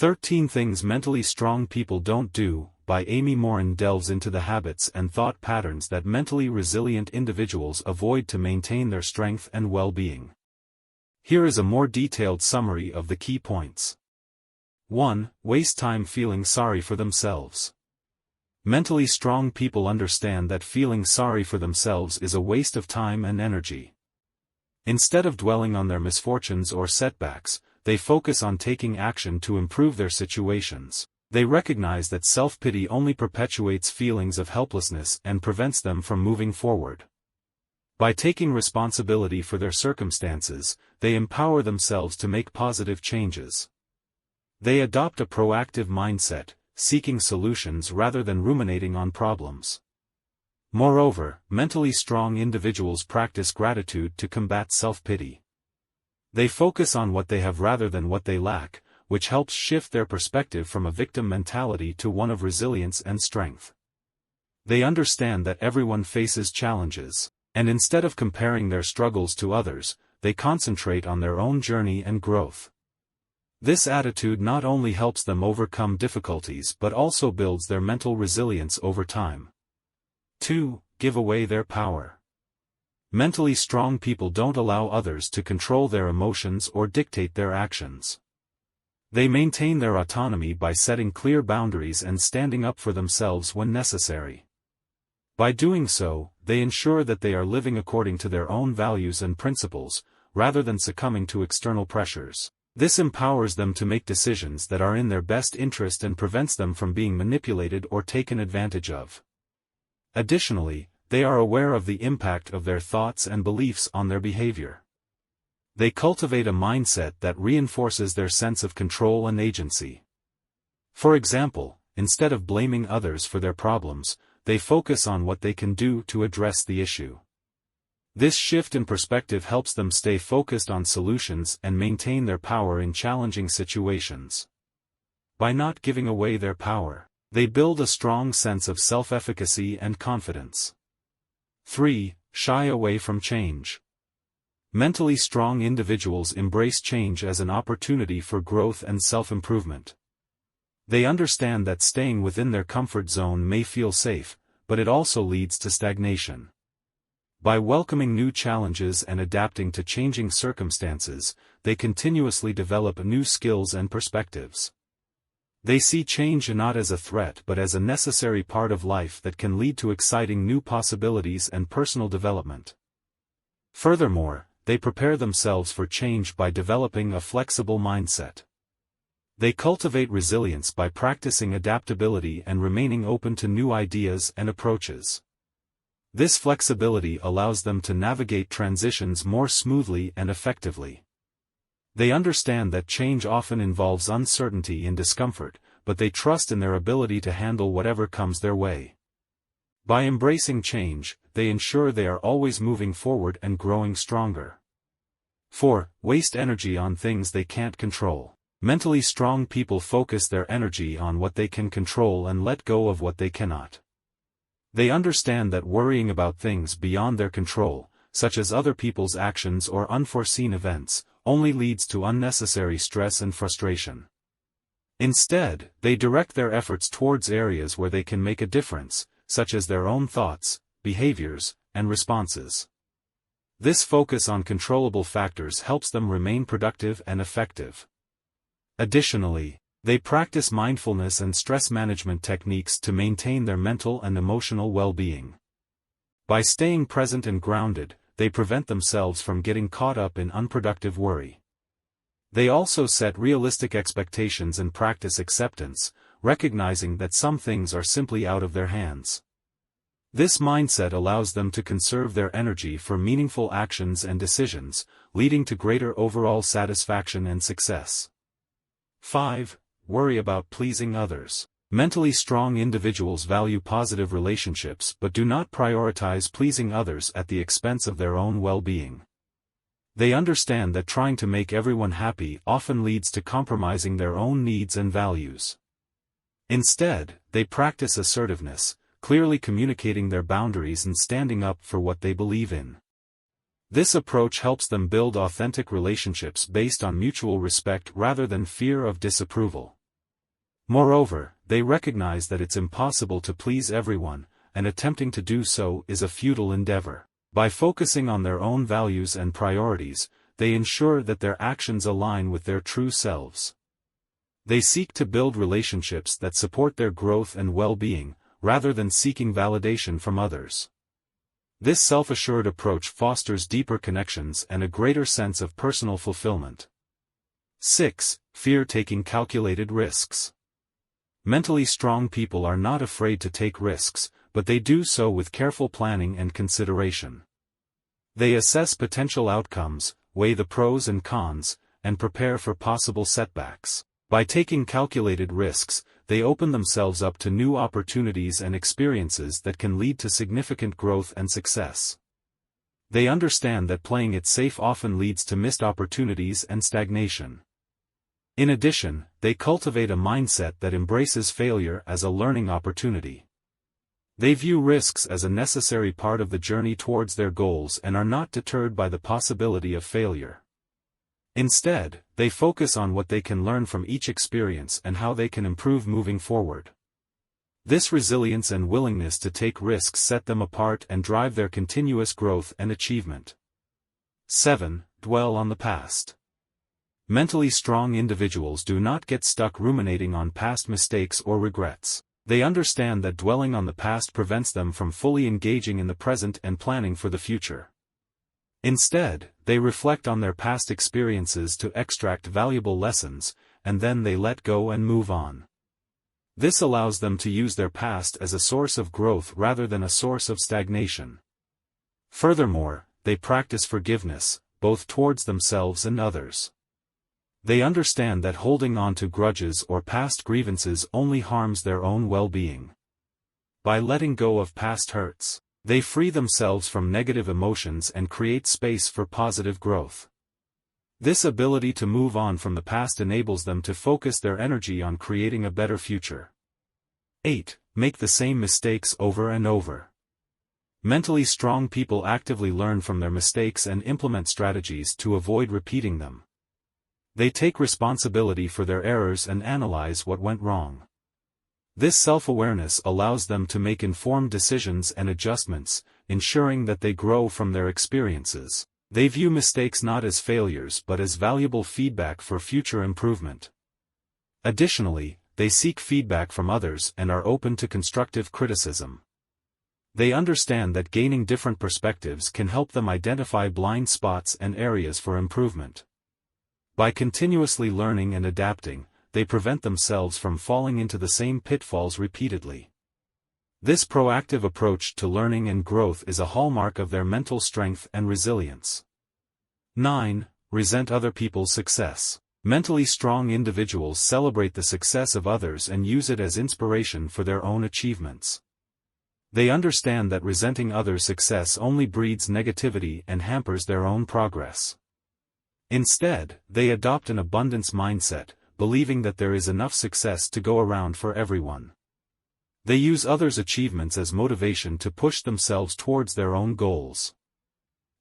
13 Things Mentally Strong People Don't Do, by Amy Morin delves into the habits and thought patterns that mentally resilient individuals avoid to maintain their strength and well-being. Here is a more detailed summary of the key points. 1. Waste time feeling sorry for themselves. Mentally strong people understand that feeling sorry for themselves is a waste of time and energy. Instead of dwelling on their misfortunes or setbacks, they focus on taking action to improve their situations. They recognize that self-pity only perpetuates feelings of helplessness and prevents them from moving forward. By taking responsibility for their circumstances, they empower themselves to make positive changes. They adopt a proactive mindset, seeking solutions rather than ruminating on problems. Moreover, mentally strong individuals practice gratitude to combat self-pity. They focus on what they have rather than what they lack, which helps shift their perspective from a victim mentality to one of resilience and strength. They understand that everyone faces challenges, and instead of comparing their struggles to others, they concentrate on their own journey and growth. This attitude not only helps them overcome difficulties but also builds their mental resilience over time. 2. Give away their power. Mentally strong people don't allow others to control their emotions or dictate their actions. They maintain their autonomy by setting clear boundaries and standing up for themselves when necessary. By doing so, they ensure that they are living according to their own values and principles, rather than succumbing to external pressures. This empowers them to make decisions that are in their best interest and prevents them from being manipulated or taken advantage of. Additionally, they are aware of the impact of their thoughts and beliefs on their behavior. They cultivate a mindset that reinforces their sense of control and agency. For example, instead of blaming others for their problems, they focus on what they can do to address the issue. This shift in perspective helps them stay focused on solutions and maintain their power in challenging situations. By not giving away their power, they build a strong sense of self-efficacy and confidence. 3. Shy away from change. Mentally strong individuals embrace change as an opportunity for growth and self-improvement. They understand that staying within their comfort zone may feel safe, but it also leads to stagnation. By welcoming new challenges and adapting to changing circumstances, they continuously develop new skills and perspectives. They see change not as a threat but as a necessary part of life that can lead to exciting new possibilities and personal development. Furthermore, they prepare themselves for change by developing a flexible mindset. They cultivate resilience by practicing adaptability and remaining open to new ideas and approaches. This flexibility allows them to navigate transitions more smoothly and effectively. They understand that change often involves uncertainty and discomfort, but they trust in their ability to handle whatever comes their way. By embracing change, they ensure they are always moving forward and growing stronger. 4. Waste energy on things they can't control. Mentally strong people focus their energy on what they can control and let go of what they cannot. They understand that worrying about things beyond their control, such as other people's actions or unforeseen events, only leads to unnecessary stress and frustration. Instead, they direct their efforts towards areas where they can make a difference, such as their own thoughts, behaviors, and responses. This focus on controllable factors helps them remain productive and effective. Additionally, they practice mindfulness and stress management techniques to maintain their mental and emotional well-being. By staying present and grounded, they prevent themselves from getting caught up in unproductive worry. They also set realistic expectations and practice acceptance, recognizing that some things are simply out of their hands. This mindset allows them to conserve their energy for meaningful actions and decisions, leading to greater overall satisfaction and success. 5. Worry about pleasing others. Mentally strong individuals value positive relationships but do not prioritize pleasing others at the expense of their own well-being. They understand that trying to make everyone happy often leads to compromising their own needs and values. Instead, they practice assertiveness, clearly communicating their boundaries and standing up for what they believe in. This approach helps them build authentic relationships based on mutual respect rather than fear of disapproval. Moreover, they recognize that it's impossible to please everyone, and attempting to do so is a futile endeavor. By focusing on their own values and priorities, they ensure that their actions align with their true selves. They seek to build relationships that support their growth and well-being, rather than seeking validation from others. This self-assured approach fosters deeper connections and a greater sense of personal fulfillment. 6. Fear taking calculated risks. Mentally strong people are not afraid to take risks, but they do so with careful planning and consideration. They assess potential outcomes, weigh the pros and cons, and prepare for possible setbacks. By taking calculated risks, they open themselves up to new opportunities and experiences that can lead to significant growth and success. They understand that playing it safe often leads to missed opportunities and stagnation. In addition, they cultivate a mindset that embraces failure as a learning opportunity. They view risks as a necessary part of the journey towards their goals and are not deterred by the possibility of failure. Instead, they focus on what they can learn from each experience and how they can improve moving forward. This resilience and willingness to take risks set them apart and drive their continuous growth and achievement. 7. Dwell on the past. Mentally strong individuals do not get stuck ruminating on past mistakes or regrets. They understand that dwelling on the past prevents them from fully engaging in the present and planning for the future. Instead, they reflect on their past experiences to extract valuable lessons, and then they let go and move on. This allows them to use their past as a source of growth rather than a source of stagnation. Furthermore, they practice forgiveness, both towards themselves and others. They understand that holding on to grudges or past grievances only harms their own well-being. By letting go of past hurts, they free themselves from negative emotions and create space for positive growth. This ability to move on from the past enables them to focus their energy on creating a better future. 8. Make the same mistakes over and over. Mentally strong people actively learn from their mistakes and implement strategies to avoid repeating them. They take responsibility for their errors and analyze what went wrong. This self-awareness allows them to make informed decisions and adjustments, ensuring that they grow from their experiences. They view mistakes not as failures but as valuable feedback for future improvement. Additionally, they seek feedback from others and are open to constructive criticism. They understand that gaining different perspectives can help them identify blind spots and areas for improvement. By continuously learning and adapting, they prevent themselves from falling into the same pitfalls repeatedly. This proactive approach to learning and growth is a hallmark of their mental strength and resilience. 9. Resent other people's success. Mentally strong individuals celebrate the success of others and use it as inspiration for their own achievements. They understand that resenting others' success only breeds negativity and hampers their own progress. Instead, they adopt an abundance mindset, believing that there is enough success to go around for everyone. They use others' achievements as motivation to push themselves towards their own goals.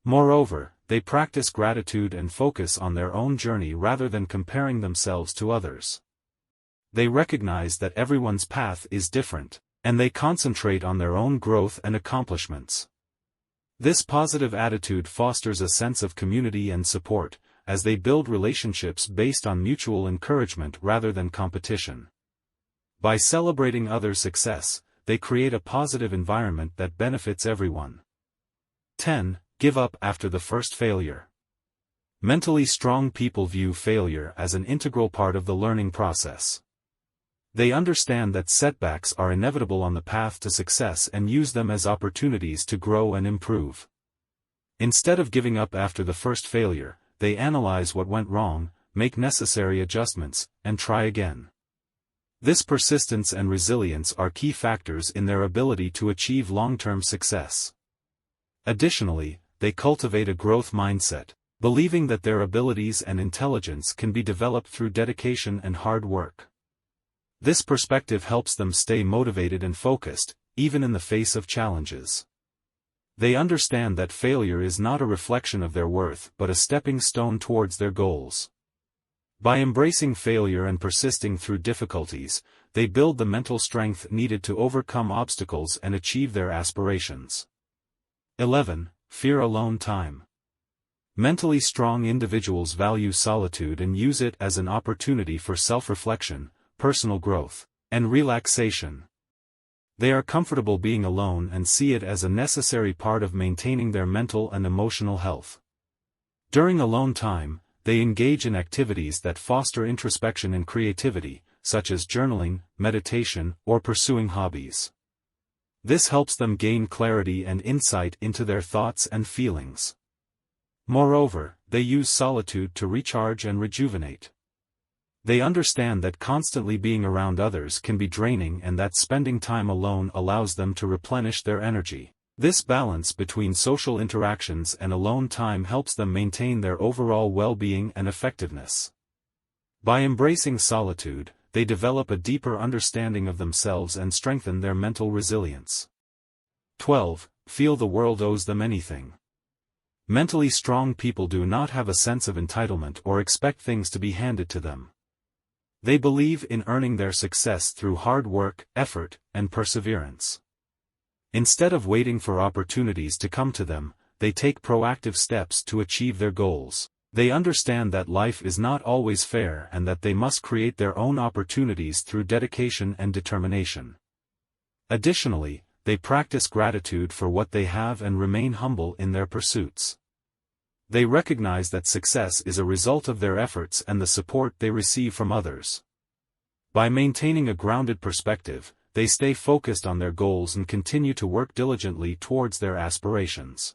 Moreover, they practice gratitude and focus on their own journey rather than comparing themselves to others. They recognize that everyone's path is different, and they concentrate on their own growth and accomplishments. This positive attitude fosters a sense of community and support, as they build relationships based on mutual encouragement rather than competition. By celebrating others' success, they create a positive environment that benefits everyone. 10. Give up after the first failure. Mentally strong people view failure as an integral part of the learning process. They understand that setbacks are inevitable on the path to success and use them as opportunities to grow and improve. Instead of giving up after the first failure, they analyze what went wrong, make necessary adjustments, and try again. This persistence and resilience are key factors in their ability to achieve long-term success. Additionally, they cultivate a growth mindset, believing that their abilities and intelligence can be developed through dedication and hard work. This perspective helps them stay motivated and focused, even in the face of challenges. They understand that failure is not a reflection of their worth but a stepping stone towards their goals. By embracing failure and persisting through difficulties, they build the mental strength needed to overcome obstacles and achieve their aspirations. 11. Fear alone time. Mentally strong individuals value solitude and use it as an opportunity for self-reflection, personal growth, and relaxation. They are comfortable being alone and see it as a necessary part of maintaining their mental and emotional health. During alone time, they engage in activities that foster introspection and creativity, such as journaling, meditation, or pursuing hobbies. This helps them gain clarity and insight into their thoughts and feelings. Moreover, they use solitude to recharge and rejuvenate. They understand that constantly being around others can be draining and that spending time alone allows them to replenish their energy. This balance between social interactions and alone time helps them maintain their overall well-being and effectiveness. By embracing solitude, they develop a deeper understanding of themselves and strengthen their mental resilience. 12. Feel the world owes them anything. Mentally strong people do not have a sense of entitlement or expect things to be handed to them. They believe in earning their success through hard work, effort, and perseverance. Instead of waiting for opportunities to come to them, they take proactive steps to achieve their goals. They understand that life is not always fair and that they must create their own opportunities through dedication and determination. Additionally, they practice gratitude for what they have and remain humble in their pursuits. They recognize that success is a result of their efforts and the support they receive from others. By maintaining a grounded perspective, they stay focused on their goals and continue to work diligently towards their aspirations.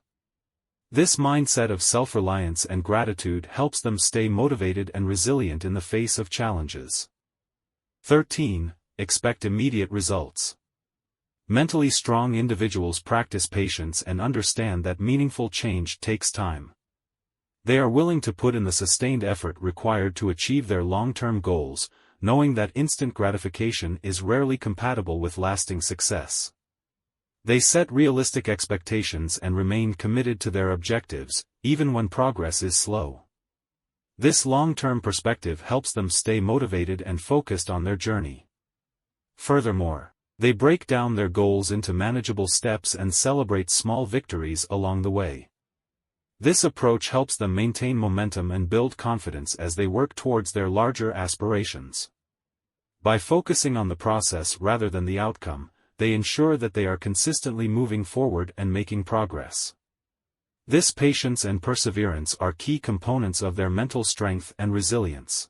This mindset of self-reliance and gratitude helps them stay motivated and resilient in the face of challenges. 13. Expect immediate results. Mentally strong individuals practice patience and understand that meaningful change takes time. They are willing to put in the sustained effort required to achieve their long-term goals, knowing that instant gratification is rarely compatible with lasting success. They set realistic expectations and remain committed to their objectives, even when progress is slow. This long-term perspective helps them stay motivated and focused on their journey. Furthermore, they break down their goals into manageable steps and celebrate small victories along the way. This approach helps them maintain momentum and build confidence as they work towards their larger aspirations. By focusing on the process rather than the outcome, they ensure that they are consistently moving forward and making progress. This patience and perseverance are key components of their mental strength and resilience.